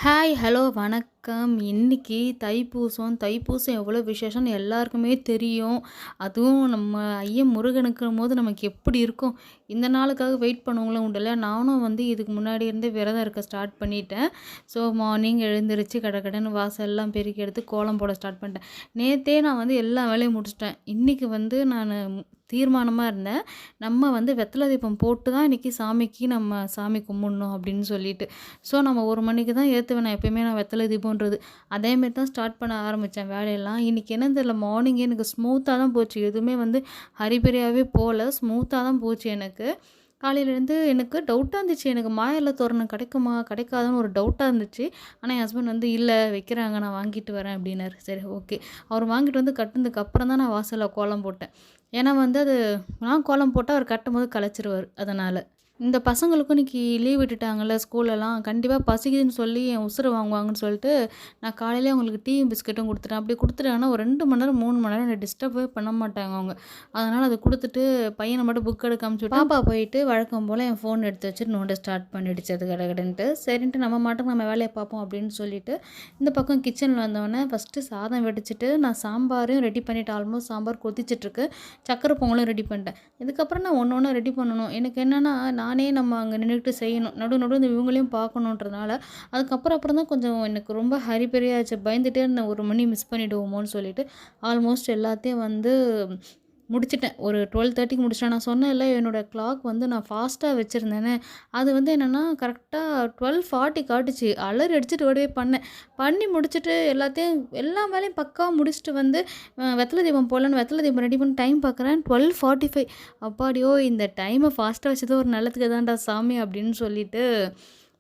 Hi, hello, வணக்கம். இன்னைக்கு தைப்பூசம். தைப்பூசம் எவ்வளோ விசேஷம்னு எல்லாருக்குமே தெரியும். அதுவும் நம்ம ஐயன் முருகனுக்கும்போது நமக்கு எப்படி இருக்கும்? இந்த நாளுக்காக வெயிட் பண்ணவங்களும் உண்டுல்ல. நானும் இதுக்கு முன்னாடி இருந்தே விரதம் இருக்க ஸ்டார்ட் பண்ணிட்டேன். ஸோ மார்னிங் எழுந்திரிச்சு கடகடன்னு வாசல்லாம் பெருக்கி எடுத்து கோலம் போட ஸ்டார்ட் பண்ணிட்டேன். நேத்தே நான் எல்லா வேலையும் முடிச்சுட்டேன். இன்னைக்கு நானு தீர்மானமா இருந்தேன். நம்ம வெத்தல தீபம் போட்டு தான் இன்னைக்கு சாமிக்கு நம்ம சாமி கும்பிடணும் அப்படின்னு சொல்லிட்டு. ஸோ நம்ம 1 மணிக்கு தான் ஏத்துவேன் நான் எப்பயுமே வெத்தல தீபம்ன்றது. அதேமாரி தான் ஸ்டார்ட் பண்ண ஆரம்பிச்சேன் வேலையெல்லாம். இன்னைக்கு என்னன்னு தெரியல மார்னிங்கே எனக்கு ஸ்மூத்தா தான் போச்சு. எதுவுமே ஹரிபரியாவே போல. ஸ்மூத்தா தான் போச்சு எனக்கு. காலையில எழுந்து எனக்கு டவுட்டா இருந்துச்சு. எனக்கு மாயல்ல தோரணம் கிடைக்குமா? கிடைக்காதான்னு ஒரு டவுட்டா இருந்துச்சு. ஆனா என் ஹஸ்பண்ட் "இல்ல வைக்கிறாங்க. நான் வாங்கிட்டு வரேன்" அப்படின்னாரு. சரி, ஓகே. அவர் வாங்கிட்டு கட்டுனதுக்கு அப்புறம் தான் நான் வாசல்ல கோலம் போட்டேன். ஏன்னா அது நான் கோலம் போட்டா அவர் கட்டும்போது கலைச்சிருவாரு. அதனால. இந்த பசங்களுக்கும் இன்னைக்கு லீவ் விட்டுட்டாங்கல்ல ஸ்கூலெல்லாம். கண்டிப்பா பசிக்குதுன்னு சொல்லி என் உசுர வாங்குவாங்கன்னு சொல்லிட்டு, நான் காலையிலேயே அவங்களுக்கு டீயும் பிஸ்கட்டும் குடுத்துட்டேன். அப்படி குடுத்துட்டாங்கன்னா ஒரு 2 மணி நேரம், 3 மணி நேரம் என்ன டிஸ்டர்பே பண்ண மாட்டாங்க அவங்க. அதனால அத குடுத்துட்டு பையன மட்டும் புக் எடுக்க அனுப்பிச்சுட்டு, பாப்பா போயிட்டு வழக்கம் போல என் ஃபோன் எடுத்து வச்சுட்டு நோண்ட ஸ்டார்ட் பண்ணிடுச்சு அது கடகடன்ட்டு. சரின்ட்டு நம்ம மாட்டுக்கு நம்ம வேலைய பார்ப்போம் அப்படின்னு சொல்லிட்டு, இந்த பக்கம் கிச்சன்ல வந்தோனே ஃபர்ஸ்ட்டு சாதம் வடிச்சுட்டு, நான் சாம்பாரையும் ரெடி பண்ணிட்டேன். ஆல்மோஸ்ட் சாம்பார் கொதிச்சிட்ருக்கு. சக்கரை பொங்கலும் ரெடி பண்ணிட்டேன். இதுக்கப்புறம் நான் ஒண்ணு ஒண்ணா ரெடி பண்ணணும். எனக்கு என்னன்னா, நானே நம்ம அங்க நின்னுட்டு செய்யணும். நடுவுல இவங்களையும் பார்க்கணுன்றதுனால, அப்புறம் தான் கொஞ்சம் எனக்கு ரொம்ப ஹரிபரியாச்சு. பயந்துட்டே இருந்தேன் 1 மணி மிஸ் பண்ணிடுவோமோன்னு சொல்லிட்டு, ஆல்மோஸ்ட் எல்லாத்தையும் முடிச்சுட்டேன். ஒரு 12:30க்கு முடிச்சுட்டேன். நான் சொன்னேன்ல என்னோட கிளாக் நான் ஃபாஸ்ட்டா வச்சிருந்தேன்னு. அது என்னன்னா கரெக்ட்டா 12:40 காட்டுச்சு. அலறி அடிச்சுட்டு ஓடியே பண்ணேன். பண்ணி முடிச்சுட்டு எல்லா வேலையும் பக்காவா முடிச்சுட்டு வெத்தல தீபம் போடலான்னு வெத்தல தீபம் ரெடி பண்ணி டைம் பார்க்குறேன் 12:45. அப்பாடியோ! இந்த டைம ஃபாஸ்ட்டா வச்சது ஒரு நல்லதுக்கு தான்டா சாமி அப்படின்னு சொல்லிட்டு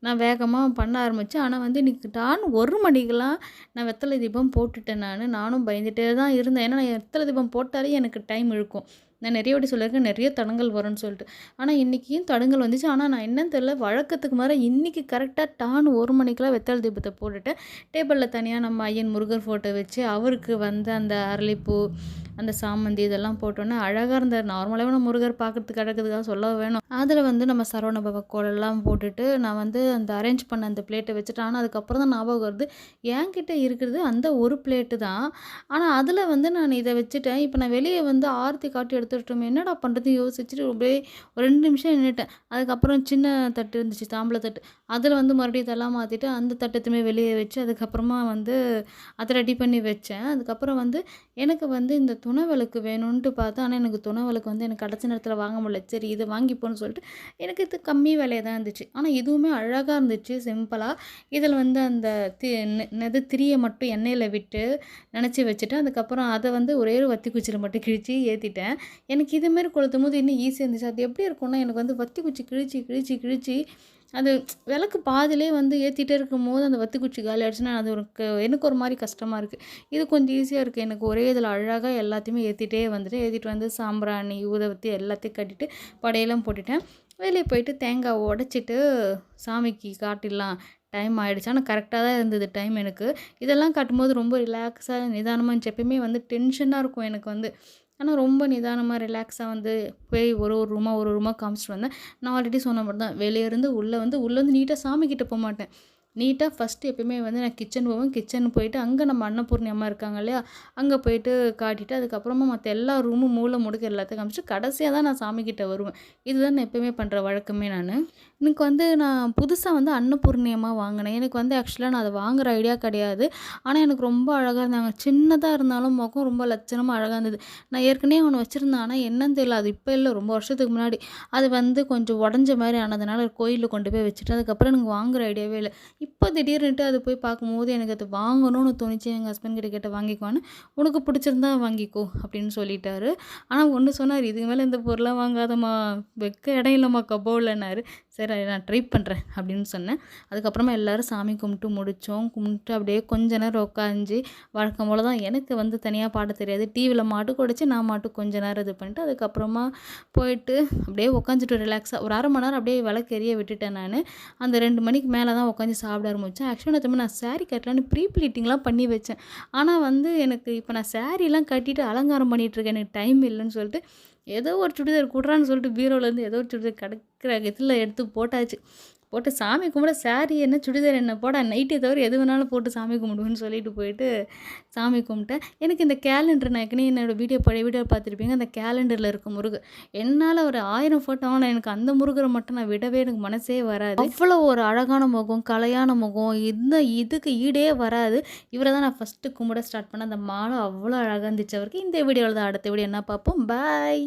நான் வேகமா பண்ண ஆரம்பிச்சேன். ஆனா இன்னைக்கு டான் 1 மணிக்கெல்லாம் நான் வெத்தலை தீபம் போட்டுட்டேன் நானு. நானும் பயந்துட்டே தான் இருந்தேன். ஏன்னா நான் வெத்தலை தீபம் போட்டாலே எனக்கு டைம் இழுக்கும். நான் நெறைய வாட்டி சொல்லியிருக்கேன், நெறைய தடங்கல் வரும்ன்னு சொல்லிட்டு. ஆனா இன்னைக்கும் தடங்கல் வந்துச்சு. ஆனா நான் என்னன்னு தெரியல, வழக்கத்துக்கு மாறா இன்னைக்கு கரெக்ட்டா டான் 1 மணிக்கெல்லாம் வெத்தலை தீபத்த போட்டுட்டேன். டேபிள்ல தனியா நம்ம ஐயன் முருகர் ஃபோட்டோ வச்சு, அவருக்கு அந்த அரளிப்பூ, அந்த சாமந்தி இதெல்லாம் போட்டோன்னே அழகா இருந்தாரு. நார்மலாவே நம்ம முருகர் பார்க்கறதுக்கு அழகுதுக்காக சொல்லவா வேணும். அதில நம்ம சரவண பவ கோலம்லாம் போட்டுட்டு, நான் அந்த அரேஞ்ச் பண்ண அந்த பிளேட்ட வச்சுட்டேன். ஆனா அதுக்கப்புறம் தான் ஞாபகம் வருது, என்கிட்ட இருக்கிறது அந்த ஒரு பிளேட்டு தான். ஆனா அதில நான் இத வச்சுட்டேன். இப்ப நான் வெளிய ஆரத்தி காட்டி எடுத்துட்டோமே, என்னடா பண்றதுன்னு யோசிச்சுட்டு அப்படியே ஒரு 2 நிமிஷம் நின்னுட்டேன். அதுக்கப்புறம் சின்ன தட்டு இருந்துச்சு, தாம்பூல தட்டு. அதில மறுபடியும் இதெல்லாம் மாத்திட்டு, அந்த தட்டத்தையுமே வெளிய வச்சு, அதுக்கப்புறமா அத ரெடி பண்ணி வச்சேன். அதுக்கப்புறம் எனக்கு இந்த துணை விளக்கு வேணுன்ட்டு பார்த்தேன். ஆனா எனக்கு துணை விளக்கு எனக்கு கடைசி நேரத்தில வாங்க முடியல. சரி இத வாங்கிப்போன்னு சொல்லிட்டு, எனக்கு இது கம்மி விலையா தான் இருந்துச்சு. ஆனா இதுவுமே அழகா இருந்துச்சு சிம்பிளா. இதில அந்த தி என்னது திரிய மட்டும் எண்ணெயில விட்டு நெனச்சு வச்சுட்டு, அதுக்கப்புறம் அத ஒரே ஒரு வத்தி குச்சில மட்டும் கிழிச்சு ஏத்திட்டேன். எனக்கு இது மாரி கொளுத்தும்போது இன்னும் ஈஸியா இருந்துச்சு. அது எப்படி இருக்கும்னா, எனக்கு வத்தி குச்சி கிழிச்சு அது விளக்கு பாதியிலே ஏத்திட்டே இருக்கும்போது, அந்த வத்தி குச்சி காலி ஆயிடுச்சுன்னா, அது எனக்கு ஒரு மாரி கஷ்டமா இருக்கு. இது கொஞ்சம் ஈஸியா இருக்கு. எனக்கு ஒரே இதில அழகா எல்லாத்தையுமே ஏத்திட்டே வந்துட்டேன். ஏத்திட்டு சாம்பிராணி, ஊதுபத்தி எல்லாத்தையும் கட்டிட்டு, படையெல்லாம் போட்டுட்டேன். வெளிய போயிட்டு தேங்காய் உடைச்சிட்டு சாமிக்கு காட்டிடலாம். டைம் ஆயிடுச்சு. ஆனா கரெக்ட்டா தான் இருந்தது டைம் எனக்கு. இதெல்லாம் காட்டும்போது ரொம்ப ரிலாக்ஸா, நிதானமா இருந்துச்சு. எப்பயுமே டென்ஷனா இருக்கும் எனக்கு ஆனா ரொம்ப நிதானமா, ரிலாக்ஸா போய் ஒரு ரூமா காமிச்சிட்டு வந்தேன். நான் ஆல்ரெடி சொன்ன மாரி தான். வெளிய இருந்து உள்ள நீட்டா சாமி கிட்ட போமாட்டேன். நீட்டா ஃபர்ஸ்ட்டு எப்பயுமே நான் கிச்சன் போவேன். கிச்சன் போயிட்டு அங்க நம்ம அன்னபூர்ணி அம்மா இருக்காங்க இல்லையா? அங்க போயிட்டு காட்டிட்டு, அதுக்கப்புறமா மத்த எல்லா ரூமும் மூல முடுக்கு எல்லாத்தையும் காமிச்சுட்டு, கடைசியா தான் நான் சாமி கிட்ட வருவேன். இதுதான் நான் எப்பயுமே பண்ற வழக்கமே நானு. எனக்கு நான் புதுசா அன்னபூர்ணி அம்மா வாங்குனேன். எனக்கு ஆக்சுவலா நான் அத வாங்குற ஐடியா கிடையாது. ஆனா எனக்கு ரொம்ப அழகா இருந்தாங்க. சின்னதா இருந்தாலும் முகம் ரொம்ப லட்சணமா அழகா இருந்தது. நான் ஏற்கனவே ஒண்ணு வச்சிருந்தேன். ஆனா என்னன்னு தெரியல. அது இப்ப இல்ல. ரொம்ப வருஷத்துக்கு முன்னாடி. அது கொஞ்சம் உடைஞ்ச மாரி ஆனதுனால கோயில்ல கொண்டு போய் வச்சுட்டேன். அதுக்கப்புறம் எனக்கு வாங்குற ஐடியாவே இல்ல. இப்போ திடீர்னுட்டு அது போய் பார்க்கும்போது எனக்கு அது வாங்கணும்னு தோணுச்சு. எங்க ஹஸ்பண்ட் கிட்ட கேட்டேன் வாங்கிக்கோன்னு. "உனக்கு பிடிச்சிருந்தா வாங்கிக்கோ" அப்படின்னு சொல்லிட்டாரு. ஆனா ஒண்ணு சொன்னாரு, "இதுக்கு மேல இந்த பொருள்லாம் வாங்காதம்மா. வைக்க இடம் இல்லம்மா கபோர்ட்லன்னாரு." சரி நான் ட்ரை பண்றேன் அப்படின்னு சொன்னேன். அதுக்கப்புறமா எல்லாரும் சாமி கும்பிட்டு முடிச்சோம். கும்பிட்டு அப்படியே கொஞ்ச நேரம் உட்காந்து வழக்கம் போல தான் எனக்கு தனியா பாட தெரியாது. டிவில மாட்டுக்கு உடைச்சு நான் மாட்டுக்கு கொஞ்ச நேரம் இது பண்ணிட்டு, அதுக்கப்புறமா போயிட்டு அப்படியே உட்காந்துட்டு ரிலாக்ஸா ஒரு 1/2 மணி நேரம் அப்படியே விளக்கு எரிய விட்டுட்டேன் நானு. அந்த 2 மணிக்கு மேல தான் உட்காந்து சாப்பிட ஆரம்பிச்சேன். ஆக்சுவலா நான் சாரி கட்டலான்னு ப்ரீ ப்ளீட்டிங்லாம் பண்ணி வச்சேன். ஆனா எனக்கு இப்ப நான் சாரிலாம் கட்டிட்டு அலங்காரம் பண்ணிட்டு இருக்கேன். எனக்கு டைம் இல்லன்னு சொல்லிட்டு, ஏதோ ஒரு சுடிதார் குடுறான்னு சொல்லிட்டு பீரோலேருந்து ஏதோ ஒரு சுடிதார் கிடைக்கிற இதில எடுத்து போட்டாச்சு. போட்டு சாமி கும்பிட சாரி என்ன, சுடிதார் என்ன, போடா நைட்டிய தவிர எது வேணாலும் போட்டு சாமி கும்பிடுவேன்னு சொல்லிட்டு போயிட்டு சாமி கும்பிட்டேன். எனக்கு இந்த கேலண்டர் நான் ஏற்கனவே என்னோட பழைய வீடியோ பார்த்துருப்பீங்க. அந்த கேலண்டர்ல இருக்க முருகர் என்னால ஒரு 1000 ஃபோட்டோ ஆனா எனக்கு அந்த முருகர மட்டும் நான் விடவே எனக்கு மனசே வராது. அவ்வளோ ஒரு அழகான முகம், கலையான முகம், இதுக்கு ஈடே வராது. இவர தான் நான் ஃபர்ஸ்ட்டு கும்பிட ஸ்டார்ட் பண்ணேன். அந்த மாலை அவ்வளோ அழகா இருந்துச்சு அவருக்கு. இந்த வீடியோல தான் அடுத்த வீடியோ என்ன பார்ப்போம். பாய்.